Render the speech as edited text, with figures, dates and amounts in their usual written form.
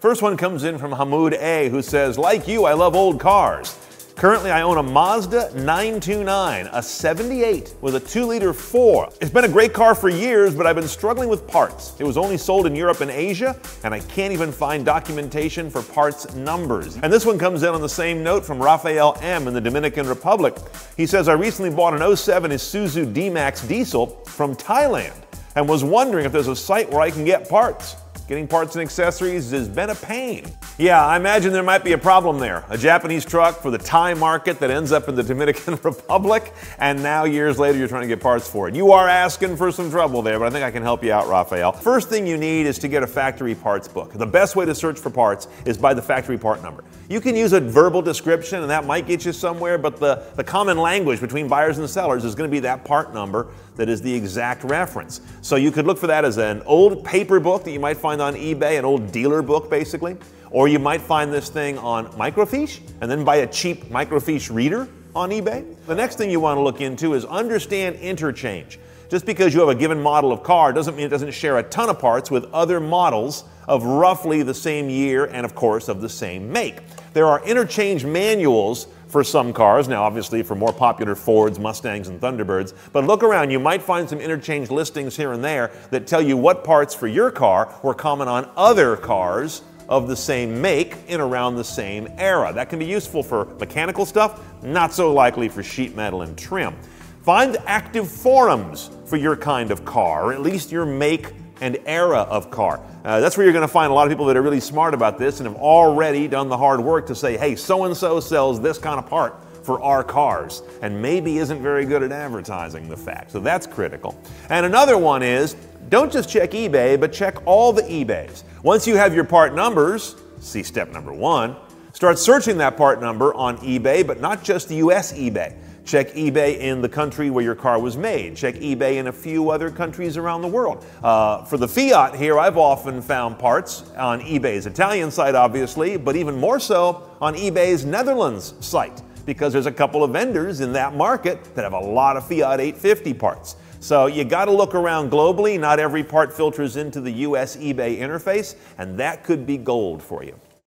First one comes in from Hamoud A, who says, like you, I love old cars. Currently, I own a Mazda 929, a 78 with a 2-liter 4. It's been a great car for years, but I've been struggling with parts. It was only sold in Europe and Asia, and I can't even find documentation for parts numbers. And this one comes in on the same note from Rafael M. in the Dominican Republic. He says, I recently bought an 07 Isuzu D-Max diesel from Thailand and was wondering if there's a site where I can get parts. Getting parts and accessories has been a pain. Yeah, I imagine there might be a problem there. A Japanese truck for the Thai market that ends up in the Dominican Republic, and now years later you're trying to get parts for it. You are asking for some trouble there, but I think I can help you out, Raphael. First thing you need is to get a factory parts book. The best way to search for parts is by the factory part number. You can use a verbal description, and that might get you somewhere, but the common language between buyers and sellers is going to be that part number that is the exact reference. So you could look for that as an old paper book that you might find on eBay, an old dealer book basically, or you might find this thing on microfiche and then buy a cheap microfiche reader on eBay. The next thing you want to look into is understand interchange. Just because you have a given model of car doesn't mean it doesn't share a ton of parts with other models of roughly the same year and of course of the same make. There are interchange manuals for some cars, now obviously for more popular Fords, Mustangs, and Thunderbirds, but look around, you might find some interchange listings here and there that tell you what parts for your car were common on other cars of the same make in around the same era. That can be useful for mechanical stuff, not so likely for sheet metal and trim. Find active forums for your kind of car, or at least your make and era of car. That's where you're going to find a lot of people that are really smart about this and have already done the hard work to say, hey, so-and-so sells this kind of part for our cars, and maybe isn't very good at advertising the fact. So that's critical. And another one is, don't just check eBay, but check all the eBays. Once you have your part numbers, see step number 1, start searching that part number on eBay, but not just the US eBay. Check eBay in the country where your car was made. Check eBay in a few other countries around the world. For the Fiat here, I've often found parts on eBay's Italian site, obviously, but even more so on eBay's Netherlands site, because there's a couple of vendors in that market that have a lot of Fiat 850 parts. So you got to look around globally. Not every part filters into the US eBay interface, and that could be gold for you.